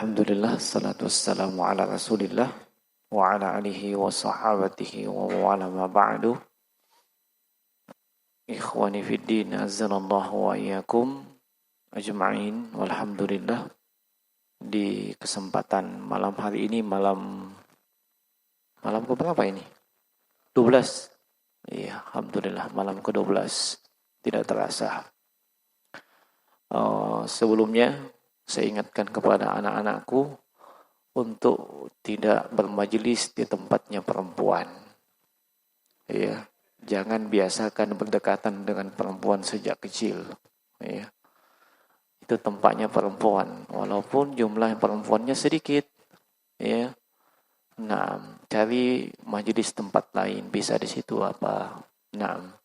Alhamdulillah, salatu wassalamu ala rasulillah wa ala alihi wa sahabatihi wa wala ma ba'du. Ikhwani fid din, azzanallahu wa iyyakum ajma'in. Walhamdulillah, di kesempatan malam hari ini, malam keberapa ini? 12. Iya, alhamdulillah, malam ke-12. Tidak terasa. Sebelumnya saya ingatkan kepada anak-anakku untuk tidak bermajelis di tempatnya perempuan. Ya, jangan biasakan berdekatan dengan perempuan sejak kecil. Ya, itu tempatnya perempuan, walaupun jumlah perempuannya sedikit. Ya, nah, cari majelis tempat lain, bisa di situ apa. Nah,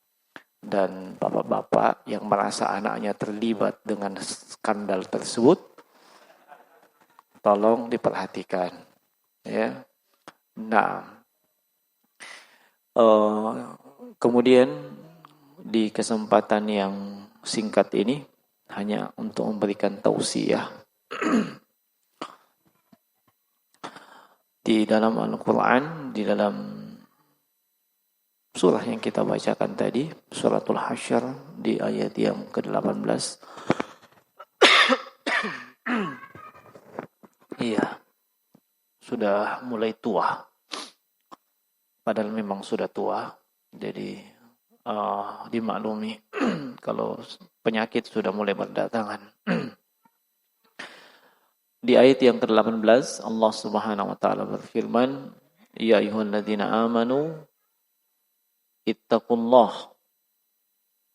dan bapak-bapak yang merasa anaknya terlibat dengan skandal tersebut, tolong diperhatikan, ya. Nah, kemudian di kesempatan yang singkat ini hanya untuk memberikan tausiah. Di dalam Al-Quran, di dalam surah yang kita bacakan tadi, suratul Hasyr, di ayat yang ke-18. Iya, sudah mulai tua. Padahal memang sudah tua. Jadi dimaklumi kalau penyakit sudah mulai berdatangan. Di ayat yang ke-18 Allah Subhanahu wa taala berfirman, "Ya ayyuhalladzina amanu ittaqullah."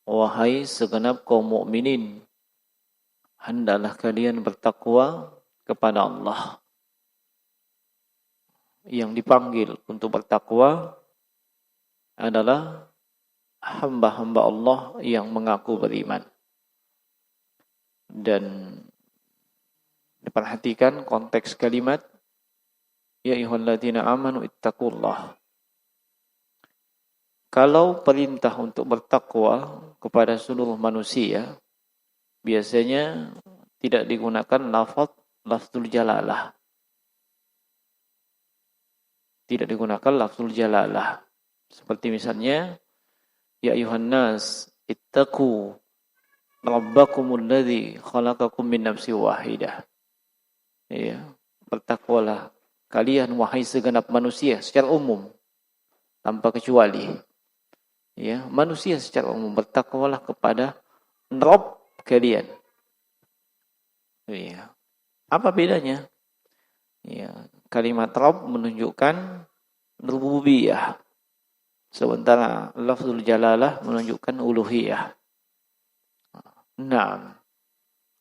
Wahai segenap kaum mukminin, hendaklah kalian bertakwa kepada Allah. Yang dipanggil untuk bertakwa adalah hamba-hamba Allah yang mengaku beriman. Dan diperhatikan konteks kalimat, ya ayyuhalladzina amanu ittaqullah. Kalau perintah untuk bertakwa kepada seluruh manusia, biasanya tidak digunakan lafzul jalalah. Tidak digunakan lafzul jalalah. Seperti misalnya, ya ayuhan nas ittaqu rabbakumul ladzi khalaqakum min nafsin wahidah. Ya, bertakwalah kalian wahai segenap manusia secara umum tanpa kecuali. Ya, manusia secara umum bertakwalah kepada Rabb kalian. Ya. Apa bedanya? Ya, kalimat Rabb menunjukkan rububiyah, sementara lafzul jalalah menunjukkan uluhiyah. Nah,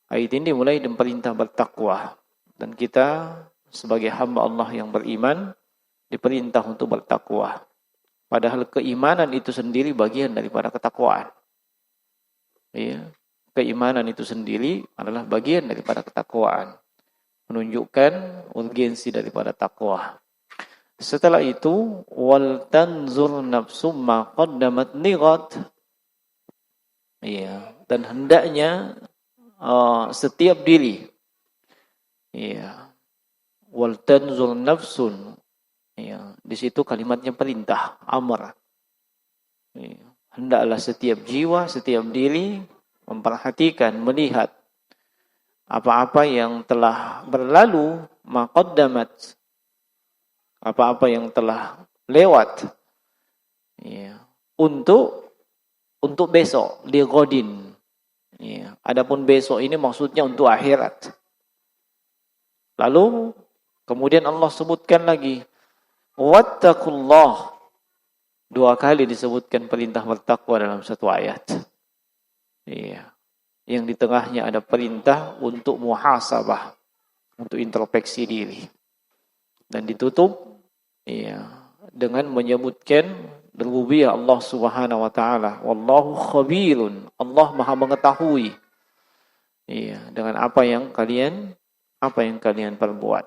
ayat ini dimulai dengan perintah bertakwa, dan kita sebagai hamba Allah yang beriman diperintah untuk bertakwa. Padahal keimanan itu sendiri bagian daripada ketakwaan. Ya, keimanan itu sendiri adalah bagian daripada ketakwaan, menunjukkan urgensi daripada takwa. Setelah itu, wal tanzur nafsum ma qaddamat lighat. Iya, dan hendaknya setiap diri, iya, wal tanzur nafsun. Iya, di situ kalimatnya perintah, amr. Iya, hendaklah setiap jiwa, setiap diri memperhatikan, melihat apa-apa yang telah berlalu, maqaddamat, apa-apa yang telah lewat, ya, untuk besok, li ghadin. Ya, adapun besok ini maksudnya untuk akhirat. Lalu kemudian Allah sebutkan lagi, wattaqullah. 2 kali disebutkan perintah bertakwa dalam satu ayat. Iya. Yang di tengahnya ada perintah untuk muhasabah, untuk introspeksi diri. Dan ditutup, iya, dengan menyebutkan rububiyah Allah Subhanahu wa taala. Wallahu khabirun. Allah Maha mengetahui. Iya, dengan apa yang kalian perbuat.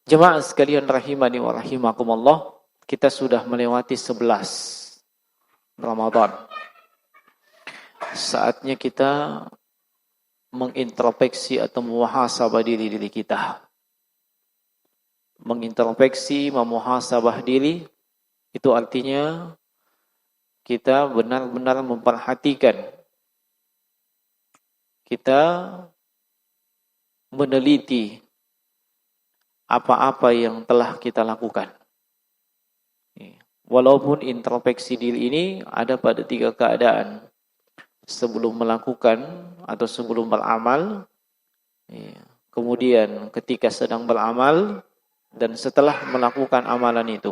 Jemaah sekalian rahimani wa rahimakumullah, kita sudah melewati 11 Ramadan. Saatnya kita mengintrospeksi atau muhasabah diri kita. Mengintrospeksi, memuhasabah diri, itu artinya kita benar-benar memperhatikan. Kita meneliti apa-apa yang telah kita lakukan. Walaupun introspeksi diri ini ada pada 3 keadaan. Sebelum melakukan atau sebelum beramal, kemudian ketika sedang beramal, dan setelah melakukan amalan itu.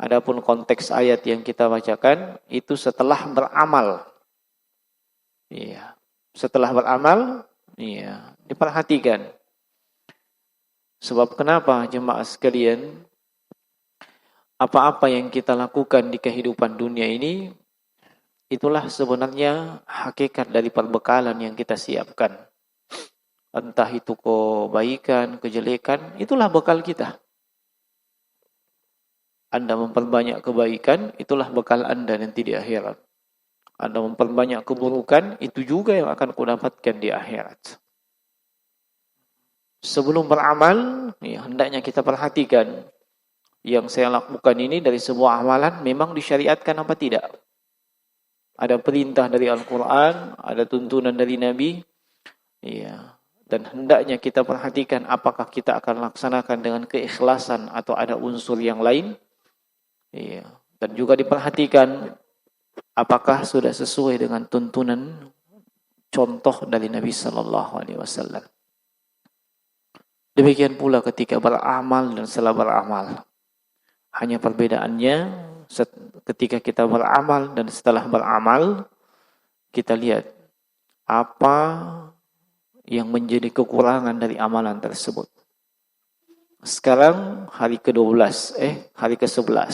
Adapun konteks ayat yang kita bacakan itu setelah beramal. Iya. Setelah beramal, iya, diperhatikan. Sebab kenapa jemaah sekalian, apa-apa yang kita lakukan di kehidupan dunia ini, itulah sebenarnya hakikat dari perbekalan yang kita siapkan. Entah itu kebaikan, kejelekan, itulah bekal kita. Anda memperbanyak kebaikan, itulah bekal Anda nanti di akhirat. Anda memperbanyak keburukan, itu juga yang akan kudapatkan di akhirat. Sebelum beramal, ya, hendaknya kita perhatikan, yang saya lakukan ini dari sebuah amalan memang disyariatkan apa tidak. Ada perintah dari Al-Quran, ada tuntunan dari Nabi, ya. Dan hendaknya kita perhatikan apakah kita akan laksanakan dengan keikhlasan atau ada unsur yang lain. Iya. Dan juga diperhatikan apakah sudah sesuai dengan tuntunan contoh dari Nabi Sallallahu Alaihi Wasallam. Demikian pula ketika beramal dan setelah beramal. Hanya perbedaannya ketika kita beramal dan setelah beramal, kita lihat apa yang menjadi kekurangan dari amalan tersebut. Sekarang hari ke-12, hari ke-11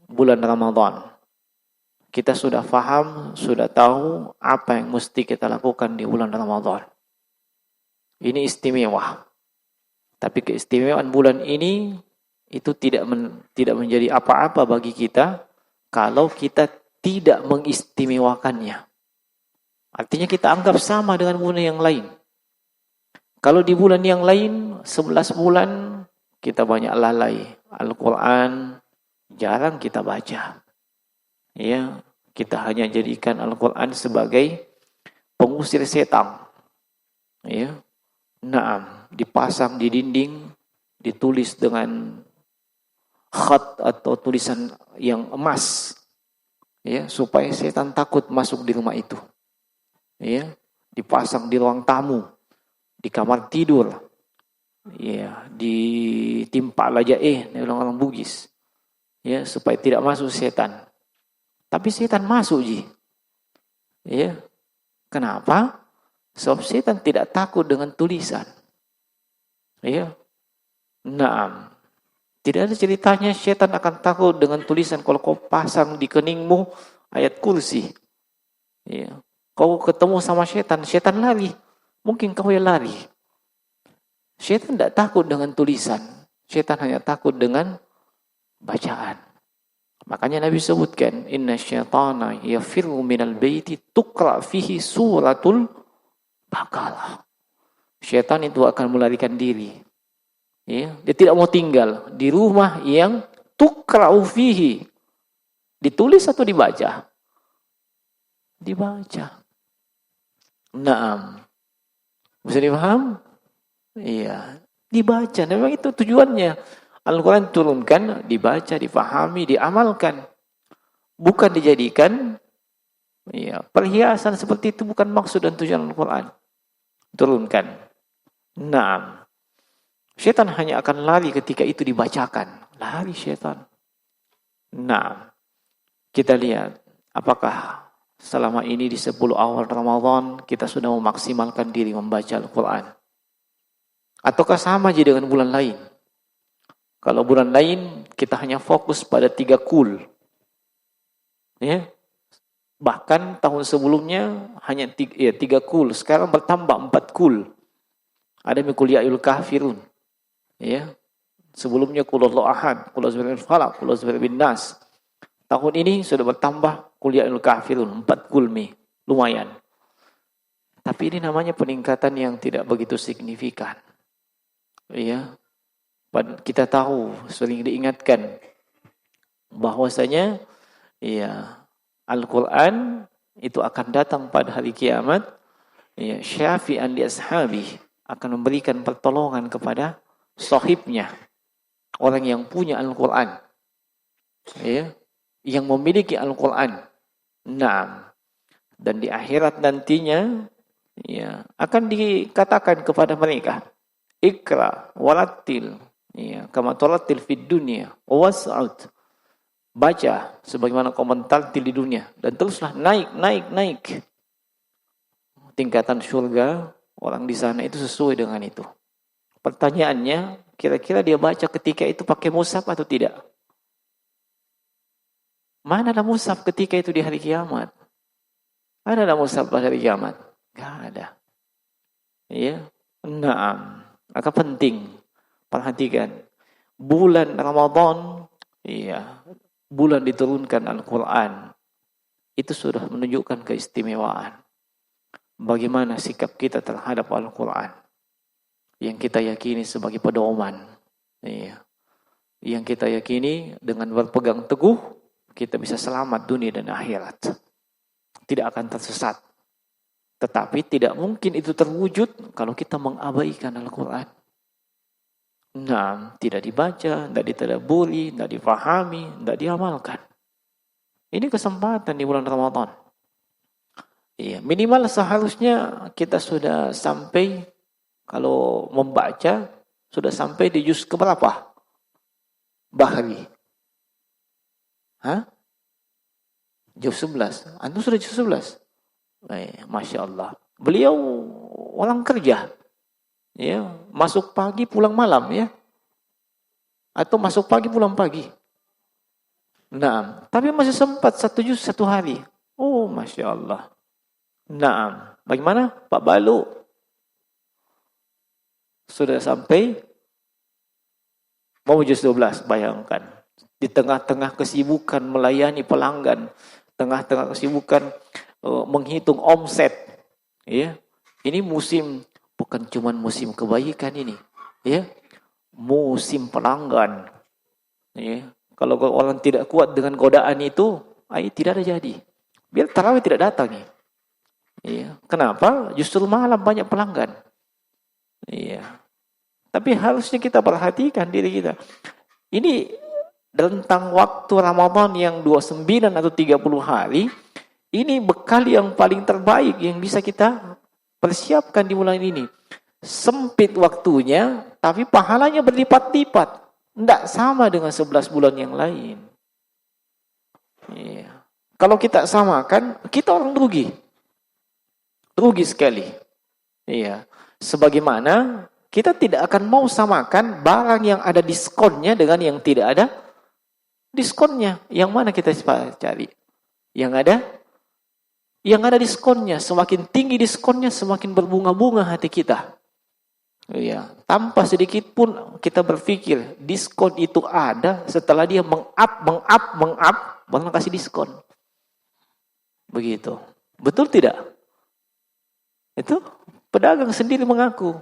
bulan Ramadan. Kita sudah faham, sudah tahu apa yang mesti kita lakukan di bulan Ramadan. Ini istimewa. Tapi keistimewaan bulan ini itu tidak menjadi apa-apa bagi kita kalau kita tidak mengistimewakannya. Artinya kita anggap sama dengan bulan yang lain. Kalau di bulan yang lain, 11 bulan, kita banyak lalai. Al-Quran jarang kita baca. Ya, kita hanya jadikan Al-Quran sebagai pengusir setan. Ya, dipasang di dinding, ditulis dengan khat atau tulisan yang emas. Ya, supaya setan takut masuk di rumah itu. Ya, dipasang di ruang tamu, di kamar tidur, ya, ditimpa lajaih, orang Bugis, ya, supaya tidak masuk setan. Tapi setan masuk, ya, kenapa? Sebab setan tidak takut dengan tulisan, ya, tidak ada ceritanya setan akan takut dengan tulisan kalau kau pasang di keningmu ayat kursi, ya. Kau ketemu sama setan lari. Mungkin kau yang lari. Setan tidak takut dengan tulisan. Setan hanya takut dengan bacaan. Makanya Nabi sebutkan, inna syaitana yafirru minal baiti tuqra fihi suratul Baqarah. Setan itu akan melarikan diri. Ya, dia tidak mau tinggal di rumah yang tuqra fihi. Ditulis atau dibaca? Dibaca. Bisa dipaham? Iya, dibaca. Memang itu tujuannya. Al-Quran turunkan, dibaca, difahami, diamalkan. Bukan dijadikan perhiasan seperti itu, bukan maksud dan tujuan Al-Quran. Turunkan. Syaitan hanya akan lari ketika itu dibacakan. Lari syaitan. Kita lihat apakah selama ini di 10 awal Ramadan kita sudah memaksimalkan diri membaca Al-Quran. Ataukah sama aja dengan bulan lain? Kalau bulan lain kita hanya fokus pada 3 kul. Ya. Bahkan tahun sebelumnya hanya 3 kul. Sekarang bertambah 4 kul. Ada Qul ya ayyuhal kafirun. Ya. Sebelumnya Qul huwallahu ahad, Qul a'udzu birabbil falaq, Qul a'udzu birabbin nas. Tahun ini sudah bertambah Qul ya ayyuhal kafirun, 4 kulmi. Lumayan. Tapi ini namanya peningkatan yang tidak begitu signifikan. Ya, kita tahu, sering diingatkan bahwasanya ya Al-Quran itu akan datang pada hari kiamat, ya, syafi'an li ashabi, akan memberikan pertolongan kepada sahibnya, orang yang punya Al-Quran, ya, yang memiliki Al-Quran. Nah, dan di akhirat nantinya, ya, akan dikatakan kepada mereka, Iqra warattil, ya, kama turattil fid dunya was'ud. Baca sebagaimana kau mentaltil di dunia dan teruslah naik. Tingkatan surga orang di sana itu sesuai dengan itu. Pertanyaannya, kira-kira dia baca ketika itu pakai mushaf atau tidak? Mana ada mushaf ketika itu di hari kiamat? Mana ada mushaf pada hari kiamat? Enggak ada. Ya. Naam. Maka penting perhatikan bulan Ramadan, iya, bulan diturunkan Al-Quran, itu sudah menunjukkan keistimewaan. Bagaimana sikap kita terhadap Al-Quran yang kita yakini sebagai pedoman. Iya. Yang kita yakini dengan berpegang teguh, kita bisa selamat dunia dan akhirat. Tidak akan tersesat. Tetapi tidak mungkin itu terwujud kalau kita mengabaikan Al-Quran. Nah, tidak dibaca, tidak ditadabburi, tidak difahami, tidak diamalkan. Ini kesempatan di bulan Ramadan. Iya, minimal seharusnya kita sudah sampai, kalau membaca, sudah sampai di juz keberapa? Bahri. Hah? Juz 11. Antum sudah juz 11? Masya Allah. Beliau orang kerja. Ya, masuk pagi pulang malam ya. Atau masuk pagi pulang pagi. Nah, tapi masih sempat 1 juz 1 hari. Oh, Masya Allah. Nah, bagaimana Pak Balu? Sudah sampai mau juz 12, bayangkan. Di tengah-tengah kesibukan melayani pelanggan, tengah-tengah kesibukan menghitung omset, ya. Ini musim, bukan cuma musim kebaikan ini, ya. Musim pelanggan. Ya. Kalau orang tidak kuat dengan godaan itu, tidak ada jadi. Biar tarawih tidak datang, ya. Ya. Kenapa? Justru malam banyak pelanggan. Iya. Tapi harusnya kita perhatikan diri kita. Ini rentang waktu Ramadan yang 29 atau 30 hari, ini bekal yang paling terbaik yang bisa kita persiapkan di bulan ini. Sempit waktunya, tapi pahalanya berlipat-lipat. Tidak sama dengan 11 bulan yang lain. Iya. Kalau kita samakan, kita orang rugi. Rugi sekali. Iya. Sebagaimana kita tidak akan mau samakan barang yang ada diskonnya dengan yang tidak ada diskonnya. Yang mana kita cari? Yang ada diskonnya. Semakin tinggi diskonnya, semakin berbunga-bunga hati kita. Ya, tanpa sedikit pun kita berpikir diskon itu ada setelah dia meng-up, baru kasih diskon. Begitu. Betul tidak? Itu pedagang sendiri mengaku.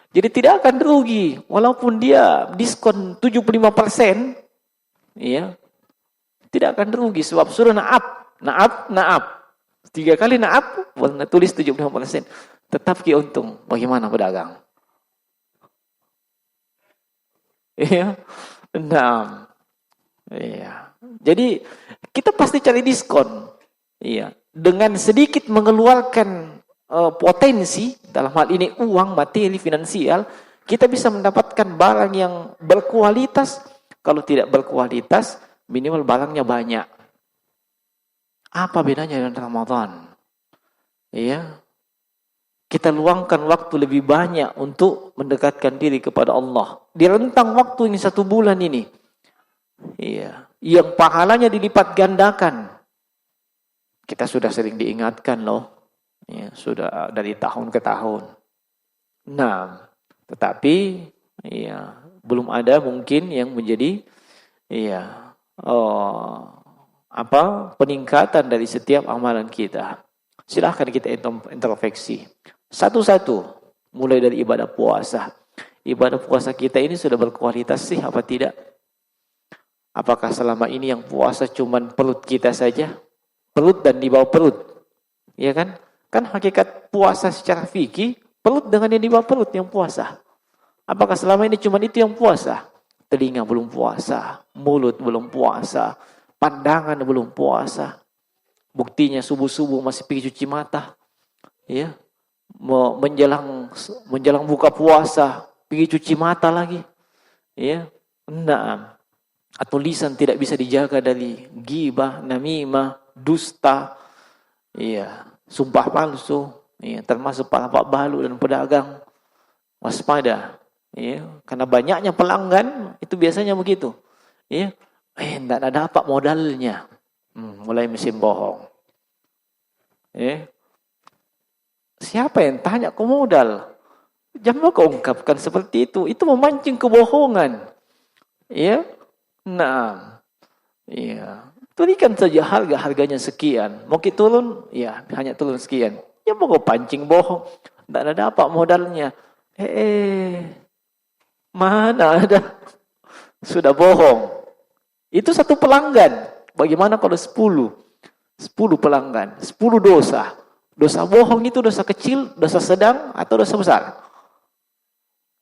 Jadi tidak akan rugi walaupun dia diskon 75%, ya. Tidak akan rugi sebab sudah naap. 3 kali naap, warna tulis 75%. Tetap untung. Bagaimana pedagang? Iya. Nah. Iya. Jadi kita pasti cari diskon. Iya. Dengan sedikit mengeluarkan potensi, dalam hal ini uang, materi, finansial, kita bisa mendapatkan barang yang berkualitas. Kalau tidak berkualitas, minimal barangnya banyak. Apa bedanya dengan Ramadan? Iya. Kita luangkan waktu lebih banyak untuk mendekatkan diri kepada Allah. Di rentang waktu ini 1 bulan ini. Iya. Yang pahalanya dilipat gandakan. Kita sudah sering diingatkan loh. Ya, sudah dari tahun ke tahun. Nah, tetapi ya, belum ada mungkin yang menjadi peningkatan dari setiap amalan kita. Silahkan kita introspeksi. Satu-satu, mulai dari ibadah puasa. Ibadah puasa kita ini sudah berkualitas sih apa tidak? Apakah selama ini yang puasa cuman perut kita saja? Perut dan di bawah perut. Ya kan? Kan hakikat puasa secara fikih, perut dengan yang di bawah perut yang puasa. Apakah selama ini cuman itu yang puasa? Telinga belum puasa, mulut belum puasa, pandangan belum puasa. Buktinya subuh-subuh masih pergi cuci mata. Ya. Menjelang buka puasa, pergi cuci mata lagi. Ya. Naam. Atau lisan tidak bisa dijaga dari ghibah, namimah, dusta. Iya, sumpah palsu. Iya, termasuk pak balu dan pedagang. Waspada. Ya, karena banyaknya pelanggan itu biasanya begitu. Ya, enggak ada apa modalnya. Mulai mesin bohong. Ya. Siapa yang tanya ke modal? Jangan kau ungkapkan seperti itu. Itu memancing kebohongan. Ya. Nah. Ya. Tulikan saja harganya sekian. Mau kita turun? Ya, hanya turun sekian. Ya mau kau pancing bohong. Enggak ada apa modalnya. Mana ada? Sudah bohong. Itu satu pelanggan. Bagaimana kalau 10? 10 pelanggan. 10 dosa. Dosa bohong itu dosa kecil, dosa sedang, atau dosa besar?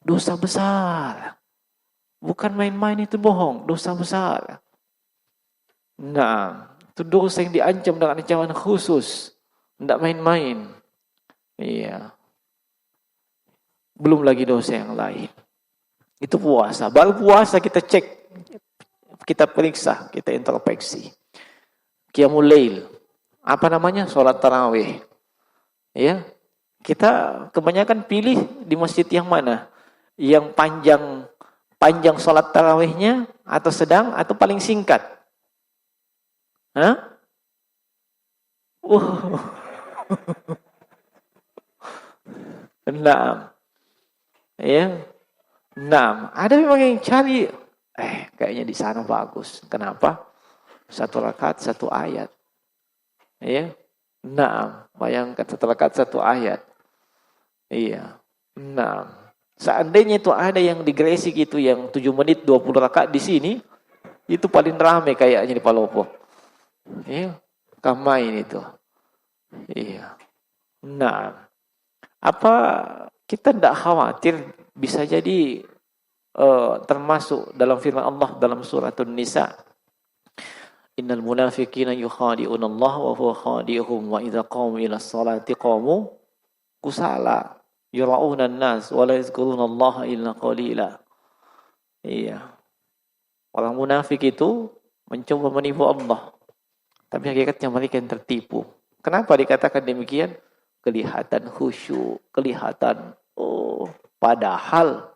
Dosa besar. Bukan main-main itu bohong. Dosa besar. Nah, itu dosa yang diancam dengan ancaman khusus. Tidak main-main. Iya. Belum lagi dosa yang lain. Itu puasa. Baru puasa kita cek, kita periksa, kita introspeksi. Qiyamul Lail. Apa namanya? Salat tarawih. Ya. Kita kebanyakan pilih di masjid yang mana? Yang panjang salat tarawihnya, atau sedang, atau paling singkat? Hah? Nah. Ya. Nah, ada memang yang cari, kayaknya di sana bagus. Kenapa? 1 rakaat 1 ayat. Ya. Nah, bayangkan 1 rakaat 1 ayat. Iya. Nah, seandainya itu ada yang di Gresik itu yang 7 menit 20 rakaat di sini, itu paling rame kayaknya di Palopo. Iya. Kamain itu. Iya. Nah, apa kita tidak khawatir bisa jadi termasuk dalam firman Allah dalam surah An-Nisa, innal munafiqina yukhadi'una Allah wa huwa khadi'uhum wa idza qamu ila sholati qamu kusala yura'una an-nas wa la yazkuruna Allah illa qalila. Iya. Orang munafik itu mencoba menipu Allah, tapi hakikatnya mereka yang tertipu. Kenapa dikatakan demikian? Kelihatan khusyuk, kelihatan padahal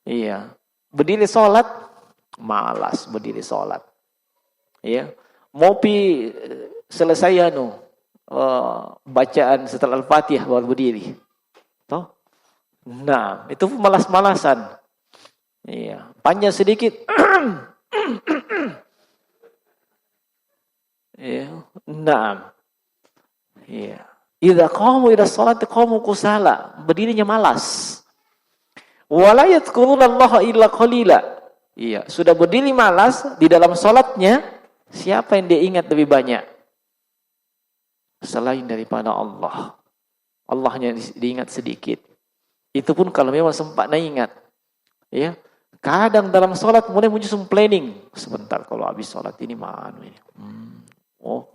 iya, berdiri sholat malas berdiri sholat. Iya, mau selesai bacaan setelah Al-Fatihah baru berdiri. Toh? Nah, itu malas-malasan. Iya, panjang sedikit. Iya, nah. Iya. Idza qamu ila sholati qamu kusala, berdirinya malas. Wala yadhkurunallaha illa qalila. Iya, sudah berdiri malas di dalam salatnya, siapa yang dia ingat lebih banyak? Selain daripada Allah. Allahnya diingat sedikit. Itu pun kalau memang sempat ingat. Ya. Kadang dalam salat mulai muncul planning. Sebentar kalau habis salat ini mana ini?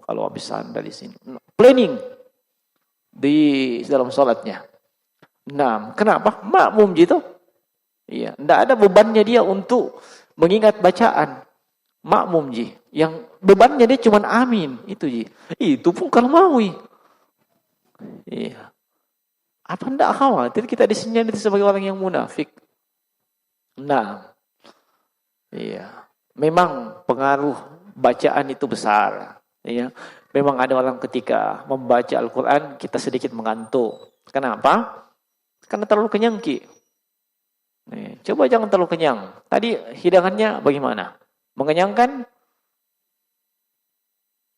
Kalau habis sandal di sini. Planning di dalam salatnya. Nah, kenapa? Makmum gitu. Iya, enggak ada bebannya dia untuk mengingat bacaan. Makmum ji, yang bebannya dia cuma amin, itu ji. Itu pun kalau maui. Iya. Apa enggak khawatir kita disinyalir sebagai orang yang munafik? Nah. Iya. Memang pengaruh bacaan itu besar, ya. Memang ada orang ketika membaca Al-Qur'an kita sedikit mengantuk. Kenapa? Karena terlalu kenyang ki. Nih, coba jangan terlalu kenyang. Tadi hidangannya bagaimana? Mengenyangkan?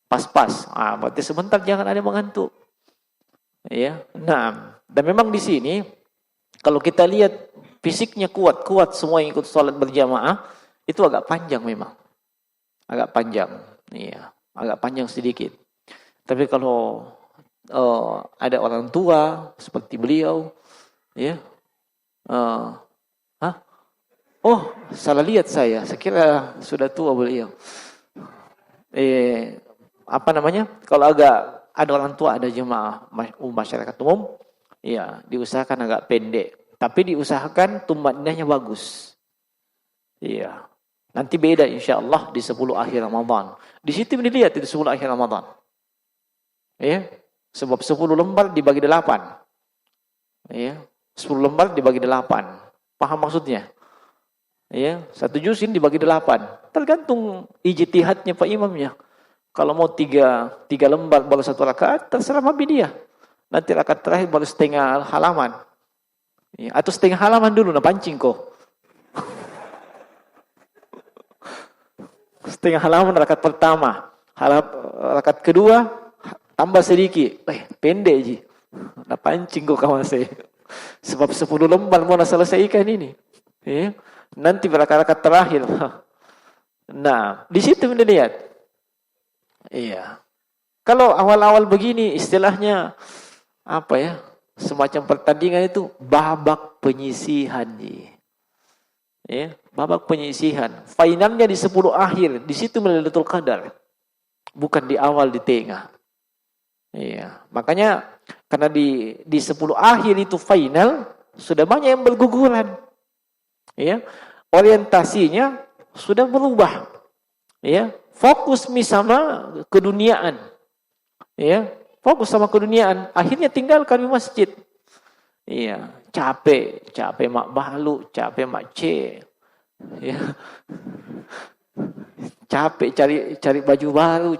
pas-pas. Berarti sebentar jangan ada mengantuk. Ya. Nah, dan memang di sini kalau kita lihat fisiknya kuat semua yang ikut sholat berjamaah, itu agak panjang memang. Agak panjang. Iya, agak panjang sedikit. Tapi kalau ada orang tua seperti beliau, ya, oh salah lihat saya kira sudah tua beliau. Apa namanya? Kalau agak ada orang tua, ada jemaah masyarakat umum, ya diusahakan agak pendek. Tapi diusahakan tumanninahnya bagus. Iya. Nanti beda insya Allah di 10 akhir Ramadan. Di situ dilihat di 10 akhir Ramadan. Ya. Sebab 10 lembar dibagi 8. Ya. 10 lembar dibagi 8. Paham maksudnya? Ya, 1 juzin dibagi 8. Tergantung ijtihadnya Pak Imamnya. Kalau mau 3 lembar baru 1 rakaat, terserah Mabi dia. Nanti rakaat terakhir baru setengah halaman. Ya, atau setengah halaman dulu, pancing kok. Setengah halaman rakaat pertama. Rakaat kedua, tambah sedikit. Pendek ji. Pancing kok kawan saya. Sebab 10 lembar mau selesaikan ini. Ya. Nanti rakaat terakhir. Nah, di situ kita lihat. Iya. Kalau awal-awal begini istilahnya apa ya? Semacam pertandingan itu babak penyisihan. Ya, babak penyisihan. Finalnya di 10 akhir, di situ Lailatul Qadar. Bukan di awal, di tengah. Iya, makanya karena di 10 akhir itu final, sudah banyak yang berguguran. Ya. Orientasinya sudah berubah. Ya, fokus sama keduniaan. Ya, fokus sama keduniaan. Akhirnya tinggalkan di masjid. Iya, capek mak balu, capek mak C. Ya. Capek cari baju baru,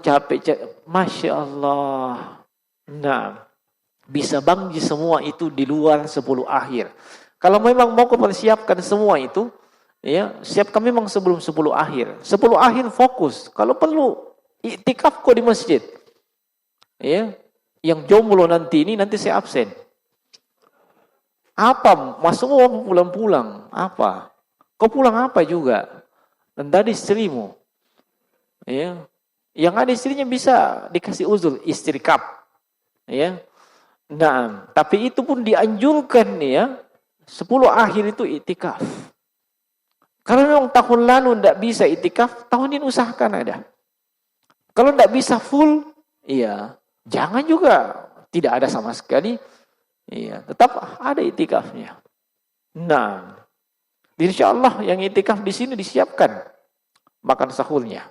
Masya Allah. Nah, bisa bangji semua itu di luar 10 akhir. Kalau memang mau mempersiapkan semua itu, ya, siapkan memang sebelum 10 akhir. 10 akhir fokus. Kalau perlu iktikaf kok di masjid. Ya, yang jomblo nanti saya absen. Apa? Masuk mau pulang-pulang? Apa? Kau pulang apa juga? Dan tadi istrimu. Ya. Yang ada istrinya bisa dikasih uzur, istrikaf. Ya. Nah, tapi itu pun dianjurkan ya. 10 akhir itu iktikaf. Kalau memang tahun lalu tidak bisa iktikaf, tahun ini usahakan ada. Kalau tidak bisa full, iya, jangan juga tidak ada sama sekali. Iya, tetap ada iktikafnya. Nah, insya Allah yang iktikaf di sini disiapkan makan sahurnya.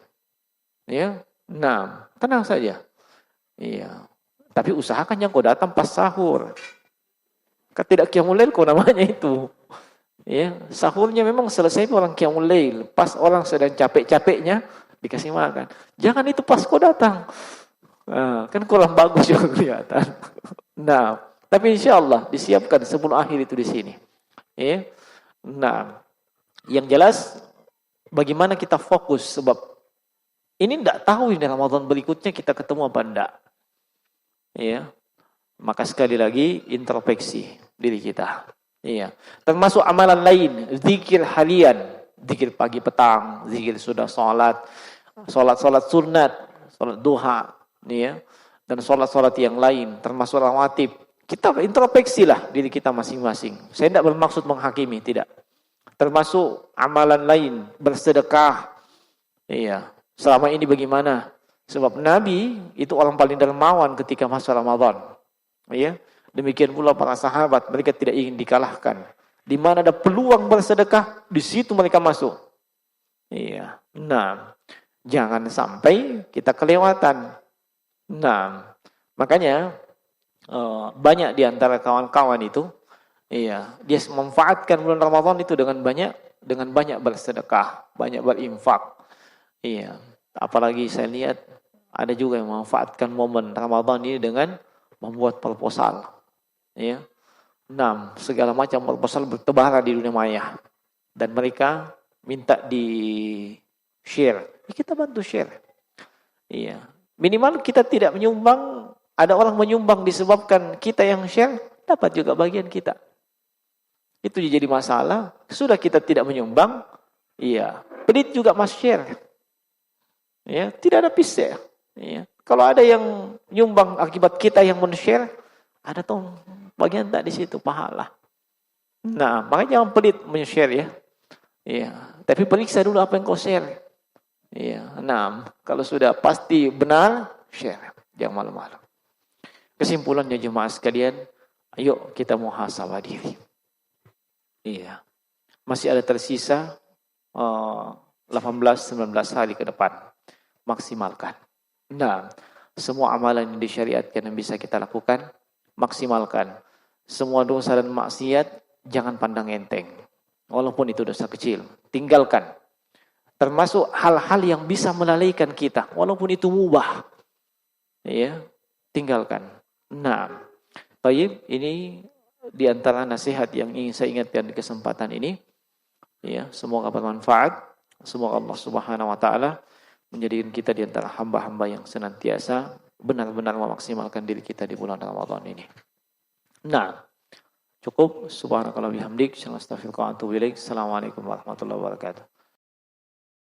Ya, nah, tenang saja. Iya, tapi usahakan yang kau datang pas sahur. Tidak qiyamul lail kok namanya itu. Ya, sahurnya memang selesai orang qiyamul lail, pas orang sedang capek-capeknya dikasih makan. Jangan itu pas kau datang. Nah, kan kurang bagus juga kelihatan. Nah, tapi insya-Allah disiapkan 10 akhir itu di sini. Ya. Nah, yang jelas bagaimana kita fokus sebab ini tidak tahu ini Ramadan berikutnya kita ketemu apa enggak. Ya. Maka sekali lagi introspeksi diri kita. Iya. Termasuk amalan lain, zikir harian, zikir pagi petang, zikir sudah salat sunat, salat duha, ya. Dan salat yang lain, termasuk rawatib. Kita introspeksilah diri kita masing-masing. Saya tidak bermaksud menghakimi, tidak. Termasuk amalan lain, bersedekah. Iya. Selama ini bagaimana? Sebab Nabi itu orang paling dermawan ketika masa Ramadan. Ya, demikian pula para sahabat, mereka tidak ingin dikalahkan. Di mana ada peluang bersedekah, di situ mereka masuk. Iya. Nah, jangan sampai kita kelewatan. Nah, makanya banyak di antara kawan-kawan itu, iya, dia memanfaatkan bulan Ramadan itu dengan banyak bersedekah, banyak berinfak. Iya. Apalagi saya lihat ada juga yang memanfaatkan momen Ramadan ini dengan membuat proposal, ya, segala macam proposal bertebaran di dunia maya, dan mereka minta di share, kita bantu share, iya, Minimal kita tidak menyumbang, ada orang menyumbang disebabkan kita yang share, dapat juga bagian kita. Itu jadi masalah. Sudah kita tidak menyumbang, iya. Pelit juga mas share. Ya, tidak ada peace. Ya. Kalau ada yang nyumbang akibat kita yang men-share, ada tuh bagian tak di situ pahala. Nah, makanya jangan pelit men-share ya. Iya, tapi periksa dulu apa yang kau share. Iya, nah, kalau sudah pasti benar, share. Jangan malu-malu. Kesimpulannya jemaah sekalian, ayo kita muhasabah diri. Iya. Masih ada tersisa 18-19 hari ke depan. Maksimalkan. Nah, semua amalan yang disyariatkan yang bisa kita lakukan, maksimalkan. Semua dosa dan maksiat jangan pandang enteng. Walaupun itu dosa kecil, tinggalkan. Termasuk hal-hal yang bisa melalaikan kita, walaupun itu mubah. Ya, tinggalkan. Nah, baik, ini di antara nasihat yang ingin saya ingatkan di kesempatan ini. Ya, semoga bermanfaat. Semoga Allah Subhanahu wa taala menjadikan kita di antara hamba-hamba yang senantiasa benar-benar memaksimalkan diri kita di bulan Ramadan ini. Nah, cukup. Subhanakallah bihamdik. Assalamualaikum warahmatullahi wabarakatuh.